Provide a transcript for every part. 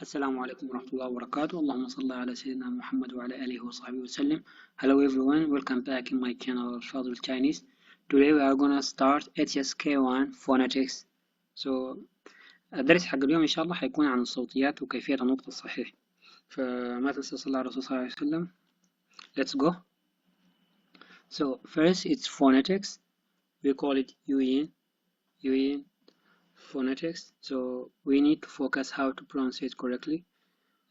السلام عليكم ورحمة الله وبركاته. اللهم صل على سيدنا محمد وعلى آله وصحبه وسلم. Hello everyone, welcome back in my channel الفاضل Chinese. Today we are gonna start HSK1 phonetics. So الدرس حق اليوم إن شاء الله حيكون عن الصوتيات وكيفية النطق الصحيح. فما تنسى صلى على الرسول صلى الله عليه وسلم. Let's go. So first it's phonetics. We call it Yuyin phonetics. So we need to focus how to pronounce it correctly.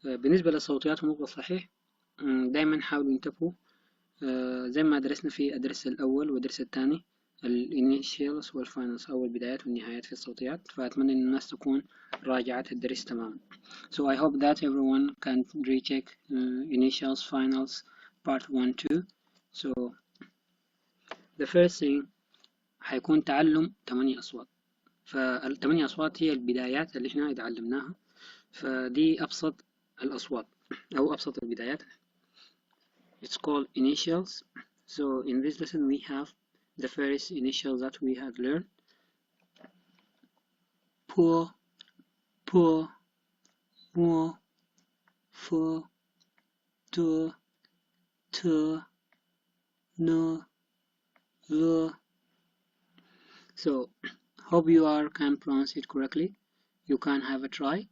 بالنسبة للصوتيات والنطق الصحيح دايما حاولوا انتبهوا زي ما درسنا في الدرس الأول والدرس الثاني الانيشيالز والفاينلز أو البدايات والنهايات في الصوتيات. فأتمنى إن الناس تكون راجعت الدرس تماما. So I hope that everyone can recheck initials finals part 1 2. So the first thing حيكون تعلم 8 أصوات. فال8 أصوات هي البدايات اللي احنا اتعلمناها. فدي أبسط الأصوات أو أبسط البدايات. It's called initials. So in this lesson we have the first initials that we had learned. Po, po, mo, fo, to, no, lo. So hope you can pronounce it correctly. You can have a try.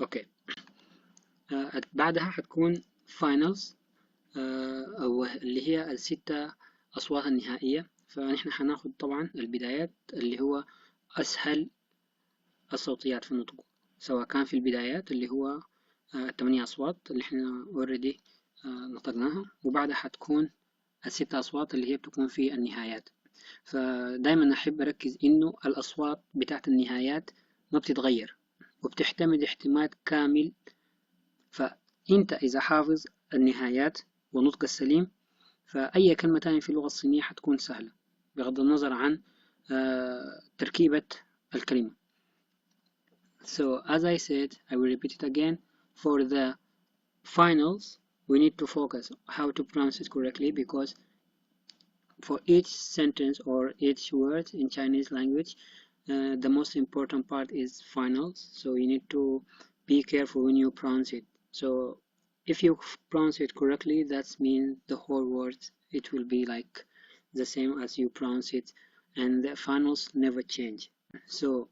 اوكي بعدها حتكون finals أو اللي هي الستة أصوات النهائية. فنحن حناخد طبعا البدايات اللي هو أسهل الصوتيات في النطق، سواء كان في البدايات اللي هو 8 أصوات اللي احنا already نطقناها، وبعدها حتكون الستة أصوات اللي هي بتكون في النهايات. فدايما أحب أركز إنه الأصوات بتاعت النهايات ما بتتغير وبتحتمل احتمال كامل. فأنت إذا حافظ النهايات والنطق السليم فأي كلمة تانية في اللغة الصينية حتكون سهلة بغض النظر عن تركيبة الكلمة. So as I said, I will repeat it again. For the finals, we need to focus how to pronounce it correctly, because for each sentence or each word in Chinese language, the most important part is finals. So you need to be careful when you pronounce it. So if you pronounce it correctly, that means the whole word it will be like the same as you pronounce it, and the finals never change. So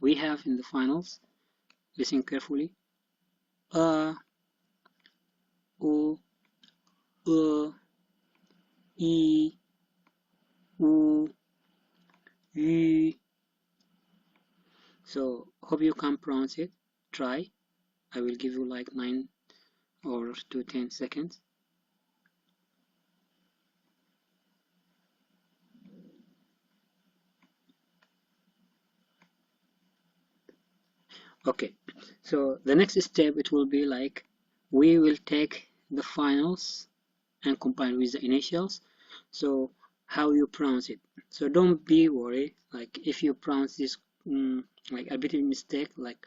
we have in the finals, listen carefully, u, i, u, yu. So hope you can pronounce it. Try. I will give you like 9 or to 10 seconds. Okay, so the next step it will be like we will take the finals and combine with the initials. So how you pronounce it. So don't be worried like if you pronounce this like a bit of mistake, like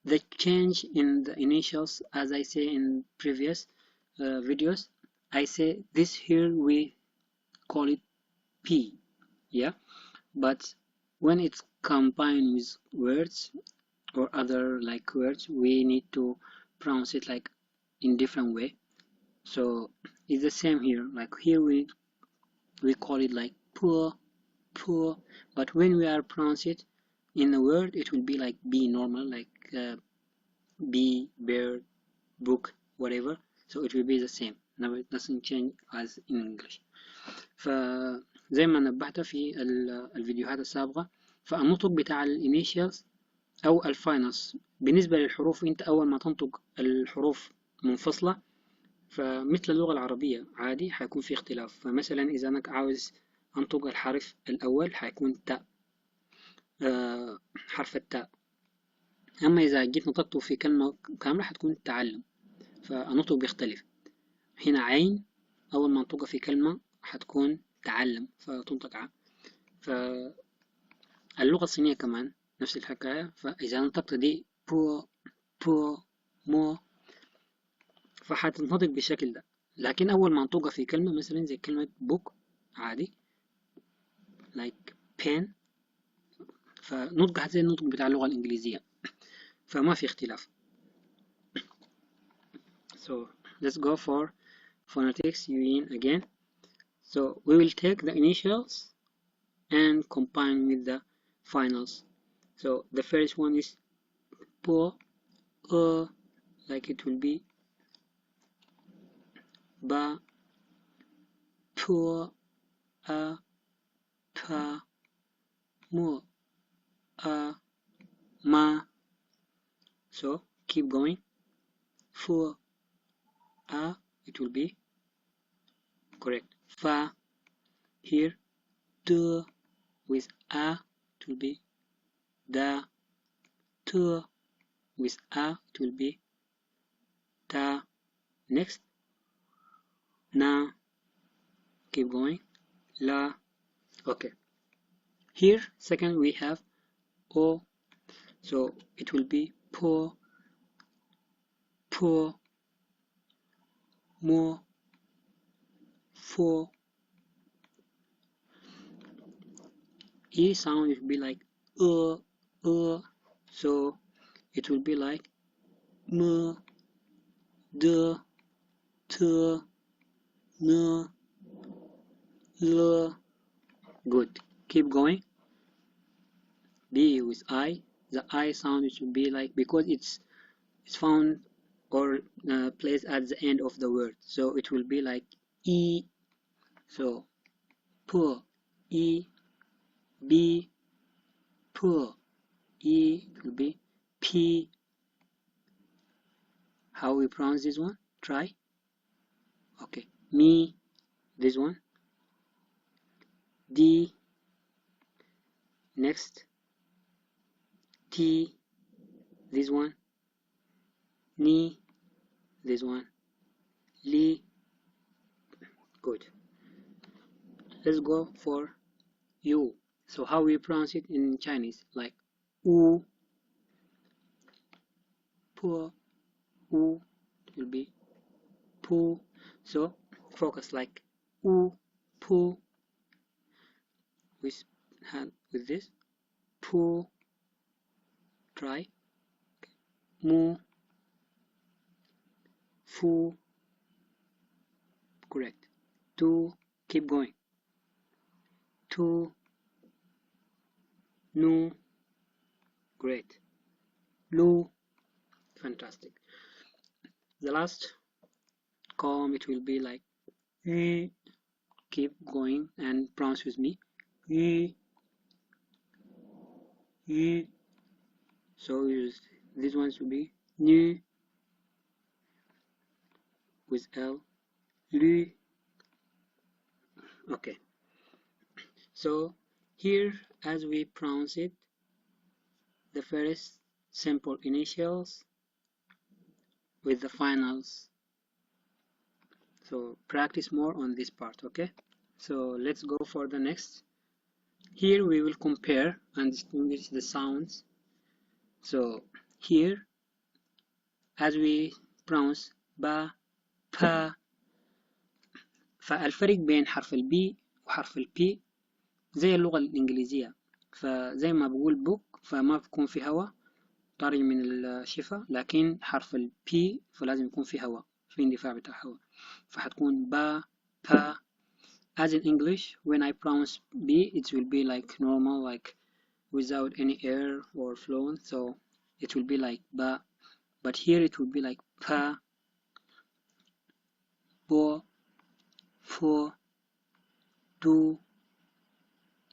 the change in the initials, as I say in previous videos, I say this here we call it P, yeah, but when it's combined with words or other like words, we need to pronounce it like in different way. So it's the same here, like here we call it like poor, but when we are pronounce it in a word, it will be like B normal, like bee, bird, book, whatever. So it will be the same. Now it doesn't change as in English. فزي ما نبهت في الفيديوهات السابقة، فالنطق بتاع الانيشيالز أو الفاينلز بالنسبة للحروف، أنت أول ما تنطق الحروف منفصلة فمثل اللغة العربية عادي حيكون في اختلاف. فمثلا إذا أنا عاوز أنطق الحرف الأول حيكون تاء، حرف التاء. أما إذا جيت نطقته في كلمة كاملة حتكون تعلم، فالنطق بيختلف. هنا عين أول ما نطقها في كلمة حتكون تعلم فتنطق ع. فاللغة الصينية كمان نفس الحكاية. فإذا نطقت دي بو مو فحتنطق بالشكل ده، لكن أول ما نطقها في كلمة مثلا زي كلمة book عادي like pen، فنطقها زي النطق بتاع اللغة الإنجليزية، فما في اختلاف. So let's go for phonetics union again. So we will take the initials and combine with the finals. So the first one is po, like it will be ba, pu, a, pa, mu, a, ma. So keep going. Fu, a, it will be correct. Fa, here, du with a, it will be da, tu with a, it will be ta. Next, na, keep going, la. Okay, here second we have o, so it will be po, po, mo, fo. E sound will be like so it will be like m, d, t, n, l. Good, keep going. B with I, the I sound it should be like, because it's found or placed at the end of the word, so it will be like E. So p, E, B, p, E, it will be P. How we pronounce this one? Try. Okay, me, this one, D. Next, T, this one, ni, this one, li. Good. Let's go for U. So how we pronounce it in Chinese? Like u, pu, u, it will be pu. So focus like u, pu, with hand with this, pu. Try. Mu, fu. Correct. Tu, keep going. Tu, nu. Great. Lu. Fantastic. The last column it will be like yu. Keep going and pronounce with me. Yu, yu. So these ones will be nu with L, lu. Okay. So here, as we pronounce it, the first simple initials with the finals. So practice more on this part, okay? So let's go for the next. Here we will compare and distinguish the sounds. So here, as we pronounce ba, pa, فالفرق بين حرف البي وحرف البي زي اللغة الإنجليزية. فزي ما بقول بوك فما بيكون في هواء طارج من الشفة، لكن حرف البي فلازم يكون في هواء، في اندفاع بتاع هواء، فحتكون با، با. As in English, when I pronounce B, it will be like normal, like without any air or flow, so it will be like ba. But here it will be like pa, bo, fo, do,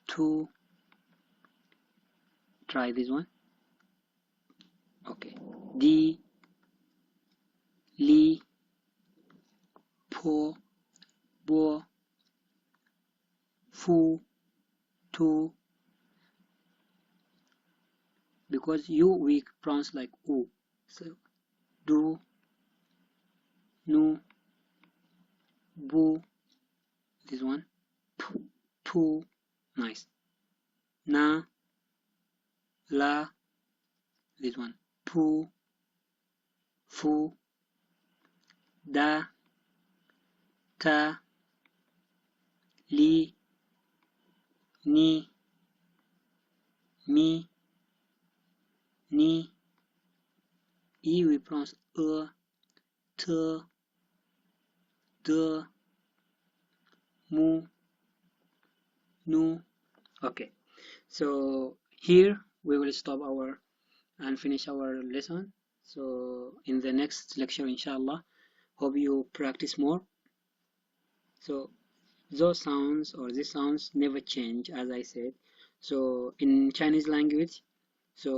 tu. Try this one. Okay. Di, li, po, bo, fu, tu. Because you we pronounce like u. So do, nu, bu. This one. Tu. Nice. Na, la. This one. Pu, fu, da, تا لي ني مي ني. E we pronounce t d mu nu. Okay, so here we will stop our and finish our lesson. So in the next lecture, inshallah, hope you practice more. So those sounds or these sounds never change, as I said. So in Chinese language, so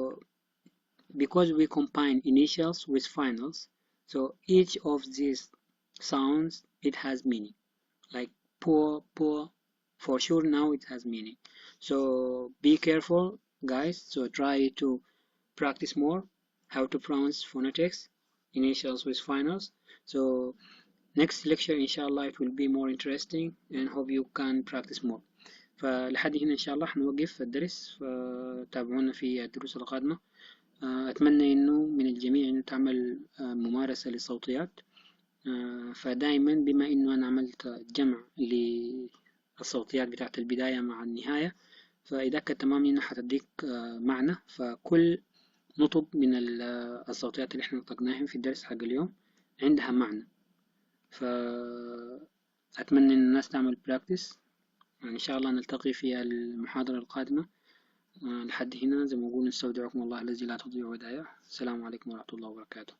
because we combine initials with finals, so each of these sounds, it has meaning. Like poor, for sure now it has meaning. So be careful, guys. So try to practice more how to pronounce phonetics, initials with finals. So next lecture inshallah it will be more interesting and hope you can practice more. فلحد هنا إن شاء الله حنوقف الدرس، فتابعونا في الدروس القادمة. أتمنى إنه من الجميع إنه تعمل ممارسة للصوتيات. فدائما بما إنه أنا عملت جمع للصوتيات بتاعت البداية مع النهاية، فإذا كان تمام إنه حتديك معنى، فكل نطق من الصوتيات اللي احنا نطقناهم في الدرس حق اليوم عندها معنى. فأتمنى إن الناس تعمل براكتس. إن شاء الله نلتقي في المحاضرة القادمة. لحد هنا زي ما نقول نستودعكم الله الذي لا تضيع ودائعه. السلام عليكم ورحمة الله وبركاته.